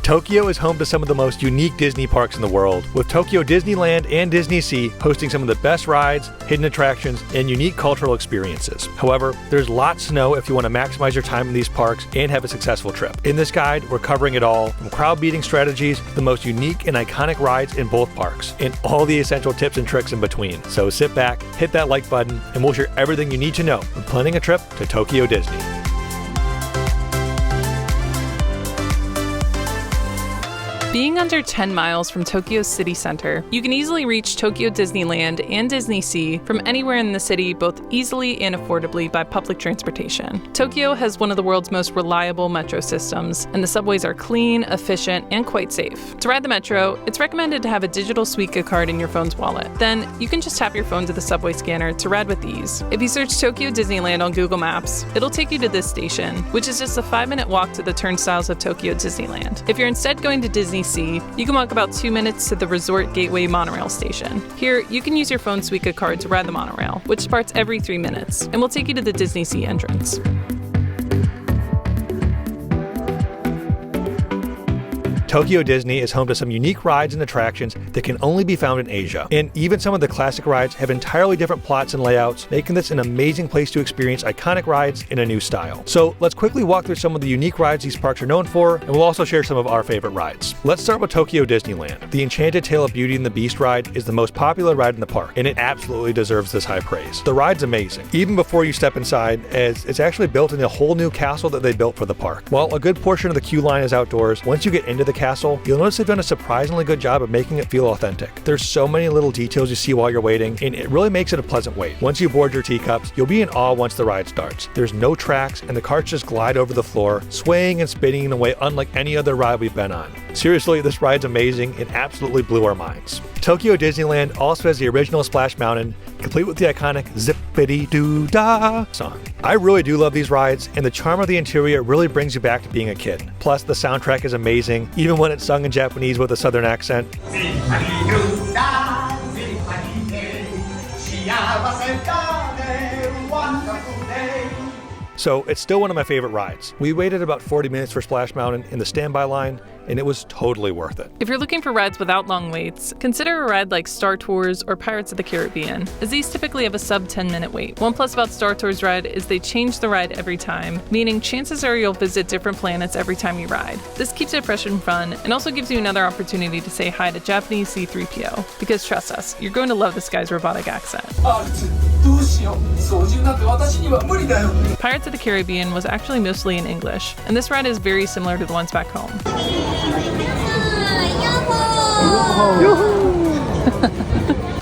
Tokyo is home to some of the most unique Disney parks in the world, with Tokyo Disneyland and DisneySea hosting some of the best rides, hidden attractions, and unique cultural experiences. However, there's lots to know if you want to maximize your time in these parks and have a successful trip. In this guide, we're covering it all, from crowd-beating strategies, the most unique and iconic rides in both parks, and all the essential tips and tricks in between. So sit back, hit that like button, and we'll share everything you need to know when planning a trip to Tokyo Disney. Being under 10 miles from Tokyo's city center, you can easily reach Tokyo Disneyland and DisneySea from anywhere in the city both easily and affordably by public transportation. Tokyo has one of the world's most reliable metro systems, and the subways are clean, efficient, and quite safe. To ride the metro, it's recommended to have a digital Suica card in your phone's wallet. Then, you can just tap your phone to the subway scanner to ride with ease. If you search Tokyo Disneyland on Google Maps, it'll take you to this station, which is just a 5-minute walk to the turnstiles of Tokyo Disneyland. If you're instead going to DisneySea, you can walk about 2 minutes to the Resort Gateway monorail station. Here, you can use your phone's Suica card to ride the monorail, which departs every 3 minutes, and will take you to the DisneySea entrance. Tokyo Disney is home to some unique rides and attractions that can only be found in Asia. And even some of the classic rides have entirely different plots and layouts, making this an amazing place to experience iconic rides in a new style. So let's quickly walk through some of the unique rides these parks are known for, and we'll also share some of our favorite rides. Let's start with Tokyo Disneyland. The Enchanted Tale of Beauty and the Beast ride is the most popular ride in the park, and it absolutely deserves this high praise. The ride's amazing, even before you step inside, as it's actually built in a whole new castle that they built for the park. While a good portion of the queue line is outdoors, once you get into the castle, you'll notice they've done a surprisingly good job of making it feel authentic. There's so many little details you see while you're waiting, and it really makes it a pleasant wait. Once you board your teacups, you'll be in awe once the ride starts. There's no tracks, and the carts just glide over the floor, swaying and spinning in a way unlike any other ride we've been on. Seriously, this ride's amazing and absolutely blew our minds. Tokyo Disneyland also has the original Splash Mountain, complete with the iconic Zippity-Doo-Dah song. I really do love these rides, and the charm of the interior really brings you back to being a kid. Plus, the soundtrack is amazing, even when it's sung in Japanese with a southern accent. So it's still one of my favorite rides. We waited about 40 minutes for Splash Mountain in the standby line, and it was totally worth it. If you're looking for rides without long waits, consider a ride like Star Tours or Pirates of the Caribbean, as these typically have a sub 10-minute wait. One plus about Star Tours ride is they change the ride every time, meaning chances are you'll visit different planets every time you ride. This keeps it fresh and fun, and also gives you another opportunity to say hi to Japanese C-3PO, because trust us, you're going to love this guy's robotic accent. Pirates of the Caribbean was actually mostly in English, and this ride is very similar to the ones back home.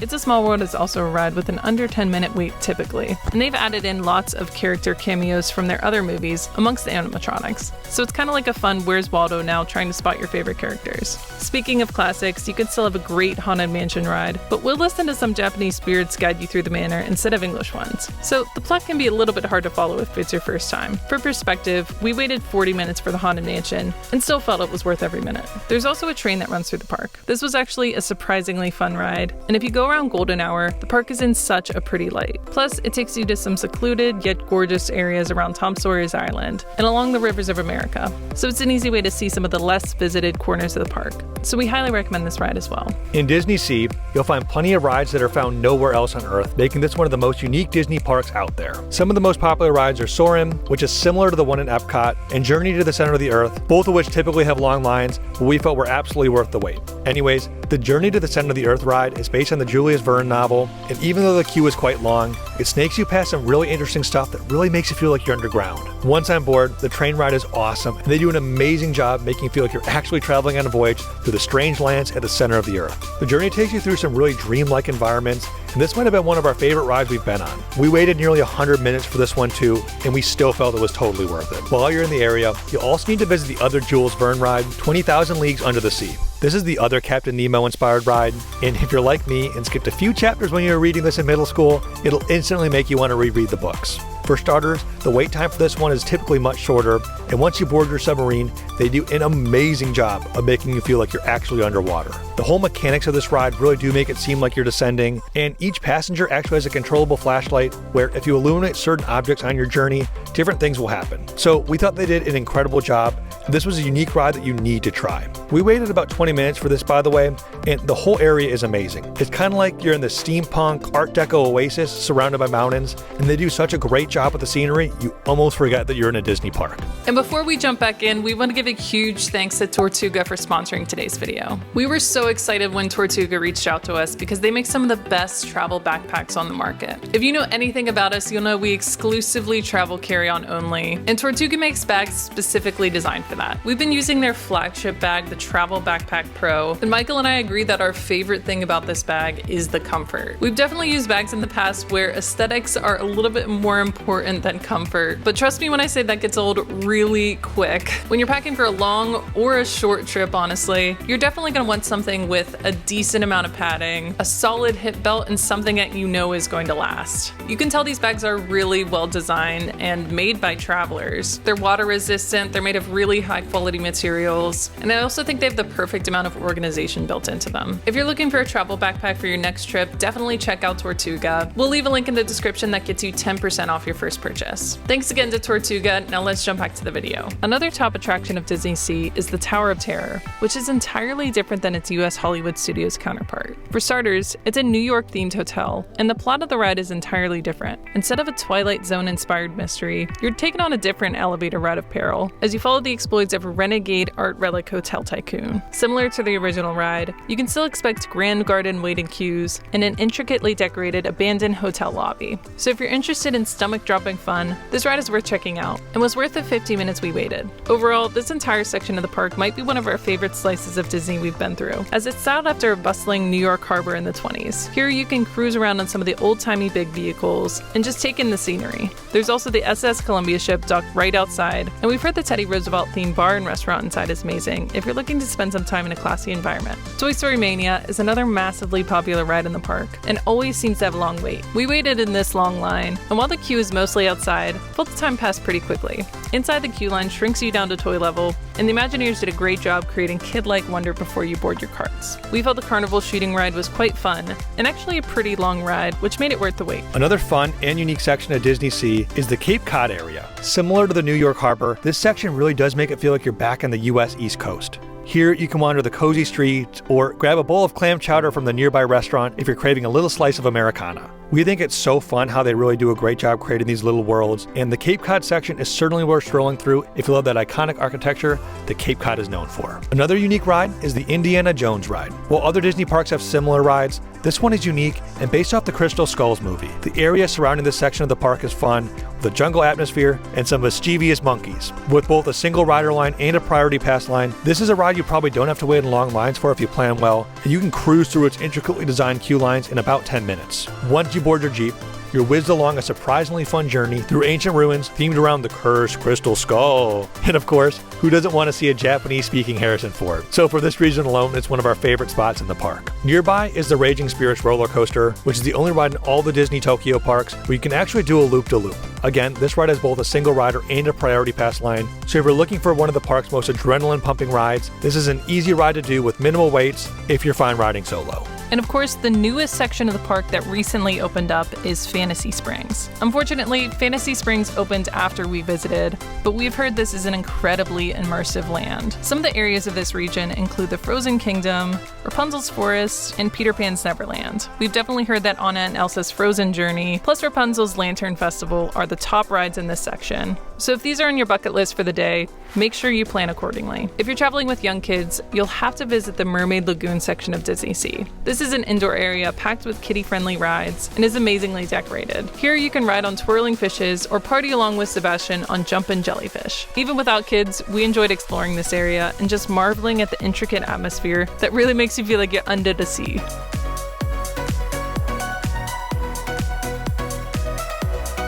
It's a Small World is also a ride with an under 10-minute wait typically, and they've added in lots of character cameos from their other movies amongst the animatronics. So it's kind of like a fun Where's Waldo now trying to spot your favorite characters. Speaking of classics, you can still have a great Haunted Mansion ride, but we'll listen to some Japanese spirits guide you through the manor instead of English ones. So the plot can be a little bit hard to follow if it's your first time. For perspective, we waited 40 minutes for the Haunted Mansion and still felt it was worth every minute. There's also a train that runs through the park. This was actually a surprisingly fun ride, and if you go around golden hour, the park is in such a pretty light. Plus, it takes you to some secluded yet gorgeous areas around Tom Sawyer's Island and along the rivers of America. So it's an easy way to see some of the less visited corners of the park. So we highly recommend this ride as well. In DisneySea, you'll find plenty of rides that are found nowhere else on Earth, making this one of the most unique Disney parks out there. Some of the most popular rides are Soarin', which is similar to the one in Epcot, and Journey to the Center of the Earth, both of which typically have long lines, but we felt were absolutely worth the wait. Anyways, the Journey to the Center of the Earth ride is based on the Julius Verne novel, and even though the queue is quite long, it snakes you past some really interesting stuff that really makes you feel like you're underground. Once on board, the train ride is awesome, and they do an amazing job making you feel like you're actually traveling on a voyage through the strange lands at the center of the Earth. The journey takes you through some really dreamlike environments, and this might have been one of our favorite rides we've been on. We waited nearly 100 minutes for this one too, and we still felt it was totally worth it. While you're in the area, you'll also need to visit the other Jules Verne ride, 20,000 Leagues Under the Sea. This is the other Captain Nemo inspired ride, and if you're like me and skipped a few chapters when you were reading this in middle school, it'll instantly make you want to reread the books. For starters, the wait time for this one is typically much shorter, and once you board your submarine, they do an amazing job of making you feel like you're actually underwater. The whole mechanics of this ride really do make it seem like you're descending, and each passenger actually has a controllable flashlight where if you illuminate certain objects on your journey, different things will happen. So we thought they did an incredible job. This was a unique ride that you need to try. We waited about 20 minutes for this, by the way, and the whole area is amazing. It's kind of like you're in the steampunk Art Deco oasis surrounded by mountains, and they do such a great job with the scenery, you almost forget that you're in a Disney park. And before we jump back in, we want to give a huge thanks to Tortuga for sponsoring today's video. We were so excited when Tortuga reached out to us because they make some of the best travel backpacks on the market. If you know anything about us, you'll know we exclusively travel carry-on only, and Tortuga makes bags specifically designed for that. We've been using their flagship bag, the Travel Backpack Pro, and Michael and I agree that our favorite thing about this bag is the comfort. We've definitely used bags in the past where aesthetics are a little bit more important than comfort, but trust me when I say that gets old really quick. When you're packing for a long or a short trip, honestly, you're definitely going to want something with a decent amount of padding, a solid hip belt, and something that you know is going to last. You can tell these bags are really well designed and made by travelers. They're water resistant, they're made of really high quality materials, and I also think they have the perfect amount of organization built into them. If you're looking for a travel backpack for your next trip, definitely check out Tortuga. We'll leave a link in the description that gets you 10% off your first purchase. Thanks again to Tortuga. Now let's jump back to the video. Another top attraction of DisneySea is the Tower of Terror, which is entirely different than its US Hollywood Studios counterpart. For starters, it's a New York themed hotel, and the plot of the ride is entirely different. Instead of a Twilight Zone inspired mystery, you're taken on a different elevator ride of peril as you follow the exploits of a renegade art relic hotel tycoon. Similar to the original ride, you can still expect grand garden waiting queues and an intricately decorated abandoned hotel lobby. So if you're interested in stomach-dropping fun, this ride is worth checking out, and was worth the 50 minutes we waited. Overall, this entire section of the park might be one of our favorite slices of Disney we've been through, as it's styled after a bustling New York harbor in the 20s. Here you can cruise around on some of the old-timey big vehicles and just take in the scenery. There's also the SS Columbia ship docked right outside, and we've heard the Teddy Roosevelt themed bar and restaurant inside is amazing if you're looking to spend some time in a classy environment. Toy Story Mania is another massively popular ride in the park, and always seems to have a long wait. We waited in this long line, and while the queue is mostly outside, felt the time passed pretty quickly. Inside, the queue line shrinks you down to toy level, and the Imagineers did a great job creating kid-like wonder before you board your carts. We felt the carnival shooting ride was quite fun, and actually a pretty long ride, which made it worth the wait. Another fun and unique section of DisneySea is the Cape Cod area. Similar to the New York Harbor, this section really does make it feel like you're back on the US East Coast. Here you can wander the cozy streets or grab a bowl of clam chowder from the nearby restaurant if you're craving a little slice of Americana. We think it's so fun how they really do a great job creating these little worlds, and the Cape Cod section is certainly worth strolling through if you love that iconic architecture that Cape Cod is known for. Another unique ride is the Indiana Jones ride. While other Disney parks have similar rides, this one is unique and based off the Crystal Skulls movie. The area surrounding this section of the park is fun, with a jungle atmosphere and some mischievous monkeys. With both a single rider line and a priority pass line, this is a ride you probably don't have to wait in long lines for if you plan well, and you can cruise through its intricately designed queue lines in about 10 minutes. Once you board your Jeep, you're whizzed along a surprisingly fun journey through ancient ruins themed around the cursed Crystal Skull. And of course, who doesn't want to see a Japanese-speaking Harrison Ford? So for this reason alone, it's one of our favorite spots in the park. Nearby is the Raging Spirits roller coaster, which is the only ride in all the Disney Tokyo parks where you can actually do a loop-de-loop. Again, this ride has both a single rider and a priority pass line, so if you're looking for one of the park's most adrenaline-pumping rides, this is an easy ride to do with minimal waits if you're fine riding solo. And of course, the newest section of the park that recently opened up is Fantasy Springs. Unfortunately, Fantasy Springs opened after we visited, but we've heard this is an incredibly immersive land. Some of the areas of this region include the Frozen Kingdom, Rapunzel's Forest, and Peter Pan's Neverland. We've definitely heard that Anna and Elsa's Frozen Journey, plus Rapunzel's Lantern Festival are the top rides in this section. So if these are on your bucket list for the day, make sure you plan accordingly. If you're traveling with young kids, you'll have to visit the Mermaid Lagoon section of DisneySea. This is an indoor area packed with kiddie-friendly rides and is amazingly decorated. Here you can ride on twirling fishes or party along with Sebastian on jumpin' jellyfish. Even without kids, we enjoyed exploring this area and just marveling at the intricate atmosphere that really makes you feel like you're under the sea.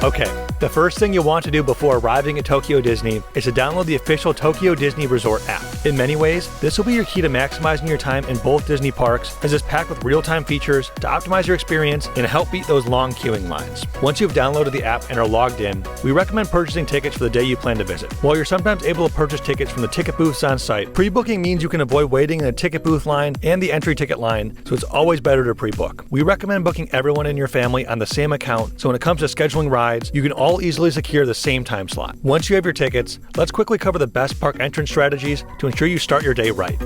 Okay, The first thing you'll want to do before arriving at Tokyo Disney is to download the official Tokyo Disney Resort app. In many ways, this will be your key to maximizing your time in both Disney parks, as it's packed with real-time features to optimize your experience and help beat those long queuing lines. Once you've downloaded the app and are logged in, we recommend purchasing tickets for the day you plan to visit. While you're sometimes able to purchase tickets from the ticket booths on site, pre-booking means you can avoid waiting in the ticket booth line and the entry ticket line, so it's always better to pre-book. We recommend booking everyone in your family on the same account, so when it comes to scheduling rides, you can all easily secure the same time slot. Once you have your tickets, let's quickly cover the best park entrance strategies to ensure you start your day right.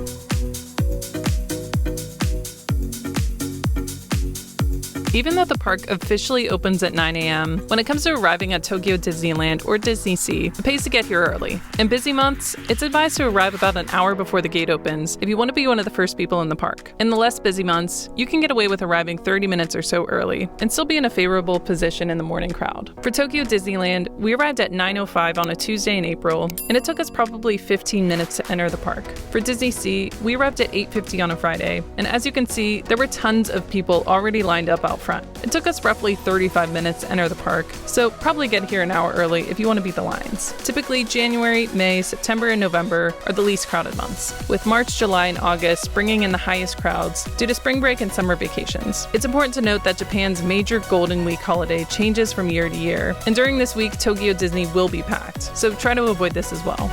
Even though the park officially opens at 9 a.m., when it comes to arriving at Tokyo Disneyland or DisneySea, it pays to get here early. In busy months, it's advised to arrive about an hour before the gate opens if you want to be one of the first people in the park. In the less busy months, you can get away with arriving 30 minutes or so early and still be in a favorable position in the morning crowd. For Tokyo Disneyland, we arrived at 9:05 on a Tuesday in April, and it took us probably 15 minutes to enter the park. For DisneySea, we arrived at 8:50 on a Friday, and as you can see, there were tons of people already lined up out front. It took us roughly 35 minutes to enter the park, so probably get here an hour early if you want to beat the lines. Typically, January, May, September, and November are the least crowded months, with March, July, and August bringing in the highest crowds due to spring break and summer vacations. It's important to note that Japan's major Golden Week holiday changes from year to year, and during this week, Tokyo Disney will be packed, so try to avoid this as well.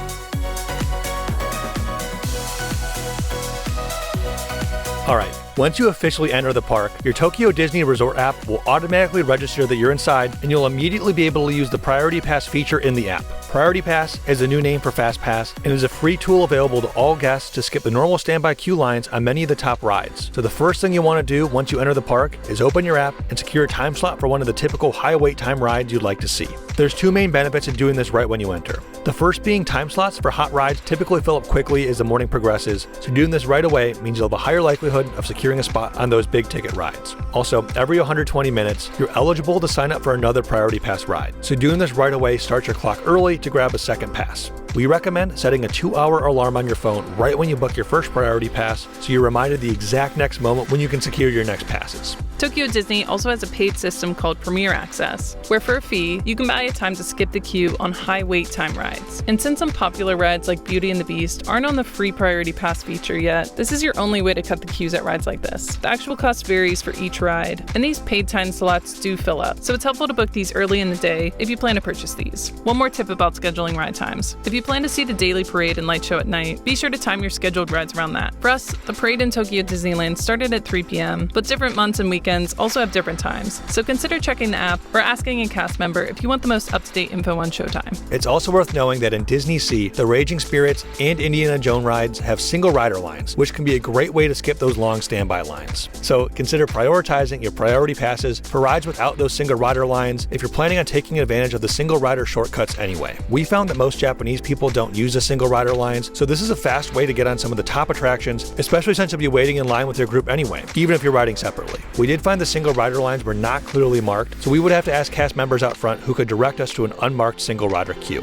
Alright, once you officially enter the park, your Tokyo Disney Resort app will automatically register that you're inside, and you'll immediately be able to use the Priority Pass feature in the app. Priority Pass is a new name for Fast Pass and is a free tool available to all guests to skip the normal standby queue lines on many of the top rides. So the first thing you want to do once you enter the park is open your app and secure a time slot for one of the typical high wait time rides you'd like to see. There's two main benefits of doing this right when you enter. The first being time slots for hot rides typically fill up quickly as the morning progresses, so doing this right away means you'll have a higher likelihood of securing a spot on those big ticket rides. Also, every 120 minutes, you're eligible to sign up for another Priority Pass ride, so doing this right away starts your clock early to grab a second pass. We recommend setting a 2-hour alarm on your phone right when you book your first Priority Pass, so you're reminded the exact next moment when you can secure your next passes. Tokyo Disney also has a paid system called Premier Access, where for a fee, you can buy a time to skip the queue on high wait time rides. And since some popular rides like Beauty and the Beast aren't on the free Priority Pass feature yet, this is your only way to cut the queues at rides like this. The actual cost varies for each ride, and these paid time slots do fill up, so it's helpful to book these early in the day if you plan to purchase these. One more tip about scheduling ride times. If you plan to see the daily parade and light show at night, be sure to time your scheduled rides around that. For us, the parade in Tokyo Disneyland started at 3 p.m., but different months and weekends also have different times, so consider checking the app or asking a cast member if you want the most up-to-date info on showtime. It's also worth knowing that in DisneySea, the Raging Spirits and Indiana Jones rides have single rider lines, which can be a great way to skip those long standby lines. So consider prioritizing your priority passes for rides without those single rider lines if you're planning on taking advantage of the single rider shortcuts anyway. We found that most Japanese people don't use the single rider lines, so this is a fast way to get on some of the top attractions, especially since you'll be waiting in line with your group anyway, even if you're riding separately. We did find the single rider lines were not clearly marked, so we would have to ask cast members out front who could direct us to an unmarked single rider queue.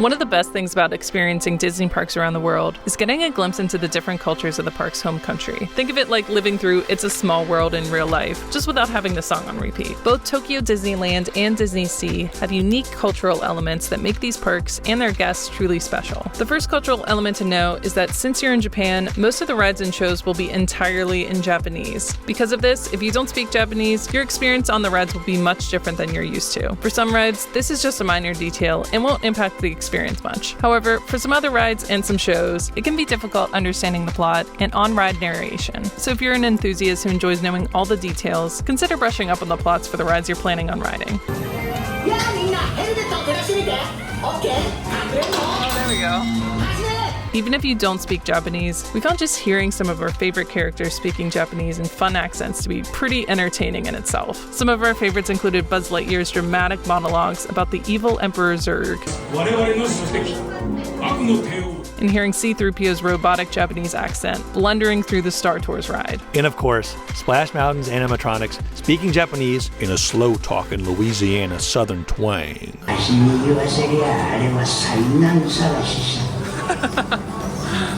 One of the best things about experiencing Disney parks around the world is getting a glimpse into the different cultures of the park's home country. Think of it like living through It's a Small World in real life, just without having the song on repeat. Both Tokyo Disneyland and DisneySea have unique cultural elements that make these parks and their guests truly special. The first cultural element to know is that since you're in Japan, most of the rides and shows will be entirely in Japanese. Because of this, if you don't speak Japanese, your experience on the rides will be much different than you're used to. For some rides, this is just a minor detail and won't impact the experience much. However, for some other rides and some shows, it can be difficult understanding the plot and on-ride narration. So if you're an enthusiast who enjoys knowing all the details, consider brushing up on the plots for the rides you're planning on riding. Oh, there we go. Even if you don't speak Japanese, we found just hearing some of our favorite characters speaking Japanese in fun accents to be pretty entertaining in itself. Some of our favorites included Buzz Lightyear's dramatic monologues about the evil Emperor Zurg, and hearing C-3PO's robotic Japanese accent blundering through the Star Tours ride. And of course, Splash Mountain's animatronics speaking Japanese in a slow-talking Louisiana Southern twang.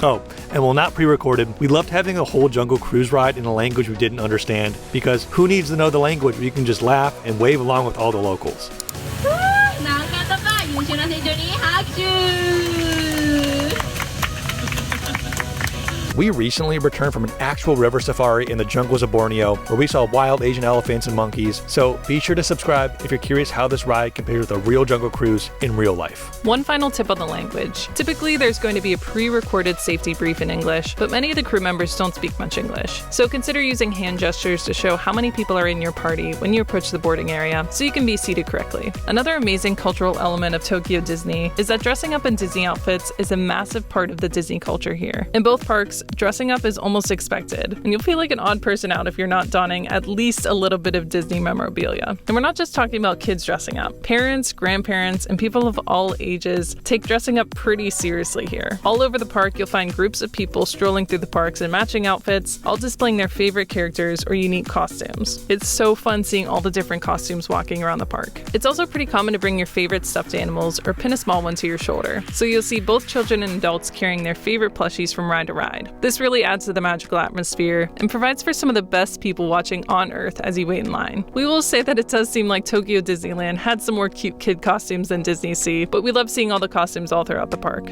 Oh, and while not pre-recorded, we loved having a whole Jungle Cruise ride in a language we didn't understand, because who needs to know the language where you can just laugh and wave along with all the locals. We recently returned from an actual river safari in the jungles of Borneo, where we saw wild Asian elephants and monkeys, so be sure to subscribe if you're curious how this ride compares with a real jungle cruise in real life. One final tip on the language. Typically, there's going to be a pre-recorded safety brief in English, but many of the crew members don't speak much English. So consider using hand gestures to show how many people are in your party when you approach the boarding area, so you can be seated correctly. Another amazing cultural element of Tokyo Disney is that dressing up in Disney outfits is a massive part of the Disney culture here. In both parks, dressing up is almost expected, and you'll feel like an odd person out if you're not donning at least a little bit of Disney memorabilia. And we're not just talking about kids dressing up. Parents, grandparents, and people of all ages take dressing up pretty seriously here. All over the park, you'll find groups of people strolling through the parks in matching outfits, all displaying their favorite characters or unique costumes. It's so fun seeing all the different costumes walking around the park. It's also pretty common to bring your favorite stuffed animals or pin a small one to your shoulder. So you'll see both children and adults carrying their favorite plushies from ride to ride. This really adds to the magical atmosphere and provides for some of the best people watching on Earth as you wait in line. We will say that it does seem like Tokyo Disneyland had some more cute kid costumes than DisneySea, but we love seeing all the costumes all throughout the park.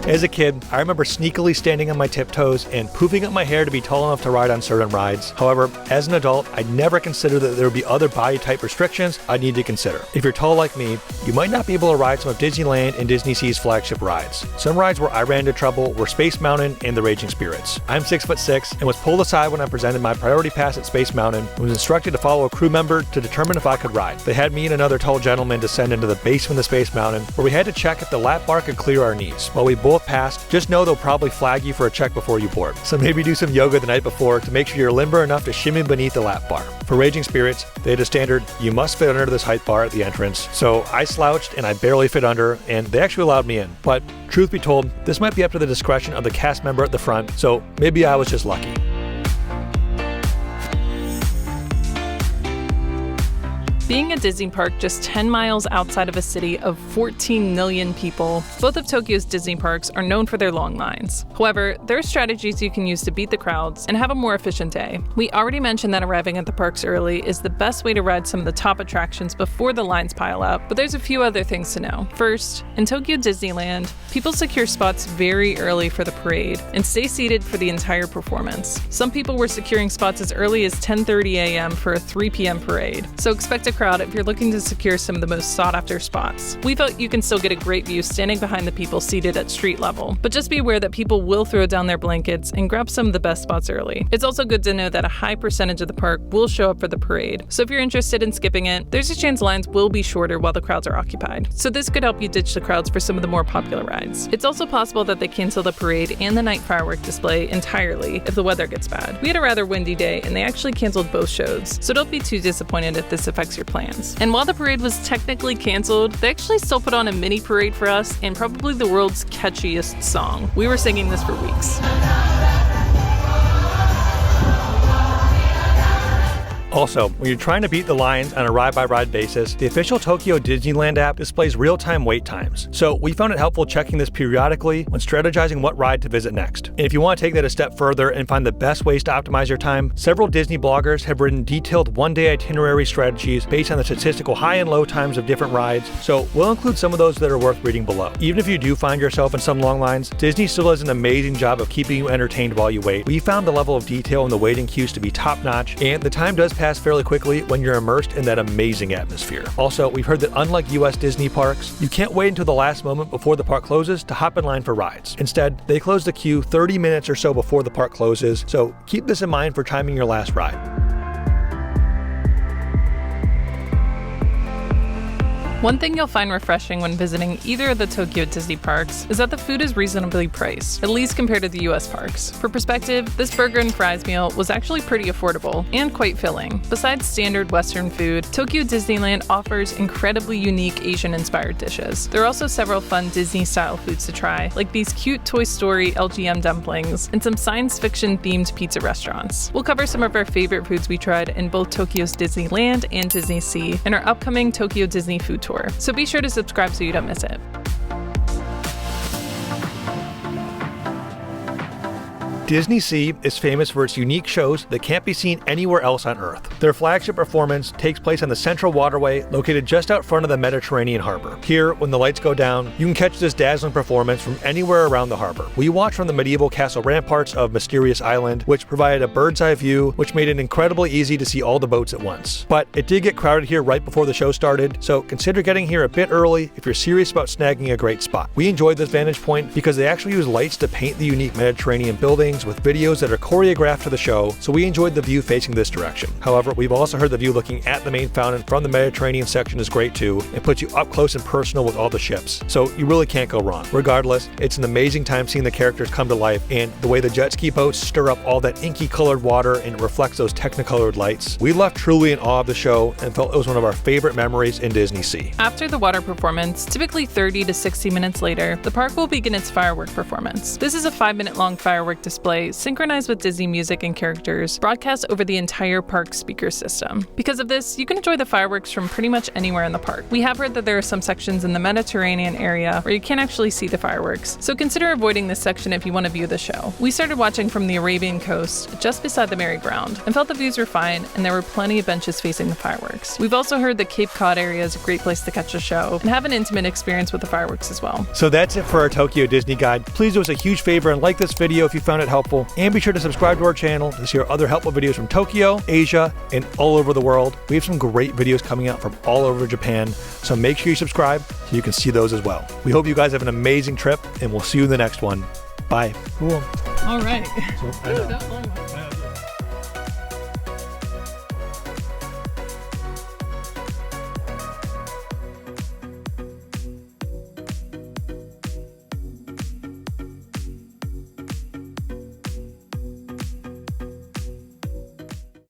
As a kid, I remember sneakily standing on my tiptoes and poofing up my hair to be tall enough to ride on certain rides. However, as an adult, I never considered that there would be other body type restrictions I'd need to consider. If you're tall like me, you might not be able to ride some of Disneyland and DisneySea's flagship rides. Some rides where I ran into trouble were Space Mountain and the Raging Spirits. I'm 6'6" and was pulled aside when I presented my priority pass at Space Mountain and was instructed to follow a crew member to determine if I could ride. They had me and another tall gentleman descend into the basement of Space Mountain, where we had to check if the lap bar could clear our knees. While we both passed, just know they'll probably flag you for a check before you board. So maybe do some yoga the night before to make sure you're limber enough to shimmy beneath the lap bar. For Raging Spirits, they had a standard, you must fit under this height bar at the entrance. So I slouched and I barely fit under, and they actually allowed me in. But truth be told, this might be up to the discretion of the cast member at the front, so maybe I was just lucky. Being a Disney park just 10 miles outside of a city of 14 million people, both of Tokyo's Disney parks are known for their long lines. However, there are strategies you can use to beat the crowds and have a more efficient day. We already mentioned that arriving at the parks early is the best way to ride some of the top attractions before the lines pile up, but there's a few other things to know. First, in Tokyo Disneyland, people secure spots very early for the parade and stay seated for the entire performance. Some people were securing spots as early as 10:30 a.m. for a 3 p.m. parade, so expect a crowd if you're looking to secure some of the most sought-after spots. We felt you can still get a great view standing behind the people seated at street level, but just be aware that people will throw down their blankets and grab some of the best spots early. It's also good to know that a high percentage of the park will show up for the parade, so if you're interested in skipping it, there's a chance lines will be shorter while the crowds are occupied. So this could help you ditch the crowds for some of the more popular rides. It's also possible that they cancel the parade and the night firework display entirely if the weather gets bad. We had a rather windy day and they actually canceled both shows, so don't be too disappointed if this affects your plans. And while the parade was technically canceled, they actually still put on a mini parade for us and probably the world's catchiest song. We were singing this for weeks. Also, when you're trying to beat the lines on a ride-by-ride basis, the official Tokyo Disneyland app displays real-time wait times. So we found it helpful checking this periodically when strategizing what ride to visit next. And if you want to take that a step further and find the best ways to optimize your time, several Disney bloggers have written detailed one-day itinerary strategies based on the statistical high and low times of different rides, so we'll include some of those that are worth reading below. Even if you do find yourself in some long lines, Disney still does an amazing job of keeping you entertained while you wait. We found the level of detail in the waiting queues to be top-notch, and the time does pass fairly quickly when you're immersed in that amazing atmosphere. Also, we've heard that unlike US Disney parks, you can't wait until the last moment before the park closes to hop in line for rides. Instead, they close the queue 30 minutes or so before the park closes, so keep this in mind for timing your last ride. One thing you'll find refreshing when visiting either of the Tokyo Disney parks is that the food is reasonably priced, at least compared to the US parks. For perspective, this burger and fries meal was actually pretty affordable and quite filling. Besides standard Western food, Tokyo Disneyland offers incredibly unique Asian-inspired dishes. There are also several fun Disney-style foods to try, like these cute Toy Story LGM dumplings and some science fiction-themed pizza restaurants. We'll cover some of our favorite foods we tried in both Tokyo's Disneyland and DisneySea in our upcoming Tokyo Disney food tour. So be sure to subscribe so you don't miss it. DisneySea is famous for its unique shows that can't be seen anywhere else on Earth. Their flagship performance takes place on the Central Waterway, located just out front of the Mediterranean harbor. Here, when the lights go down, you can catch this dazzling performance from anywhere around the harbor. We watched from the medieval castle ramparts of Mysterious Island, which provided a bird's eye view, which made it incredibly easy to see all the boats at once. But it did get crowded here right before the show started, so consider getting here a bit early if you're serious about snagging a great spot. We enjoyed this vantage point because they actually use lights to paint the unique Mediterranean buildings with videos that are choreographed to the show, so we enjoyed the view facing this direction. However, we've also heard the view looking at the main fountain from the Mediterranean section is great too, and puts you up close and personal with all the ships, so you really can't go wrong. Regardless, it's an amazing time seeing the characters come to life, and the way the jet ski boats stir up all that inky colored water and it reflects those technicolored lights. We left truly in awe of the show and felt it was one of our favorite memories in DisneySea. After the water performance, typically 30 to 60 minutes later, the park will begin its firework performance. This is a 5-minute long firework display synchronized with Disney music and characters, broadcast over the entire park speaker system. Because of this, you can enjoy the fireworks from pretty much anywhere in the park. We have heard that there are some sections in the Mediterranean area where you can't actually see the fireworks, so consider avoiding this section if you want to view the show. We started watching from the Arabian coast, just beside the merry-go-round, and felt the views were fine and there were plenty of benches facing the fireworks. We've also heard that Cape Cod area is a great place to catch a show and have an intimate experience with the fireworks as well. So that's it for our Tokyo Disney guide. Please do us a huge favor and like this video if you found it helpful, and be sure to subscribe to our channel to see our other helpful videos from Tokyo, Asia, and all over the world. We have some great videos coming out from all over Japan, so make sure you subscribe so you can see those as well. We hope you guys have an amazing trip, and we'll see you in the next one. Bye. Cool. All right. So, I know.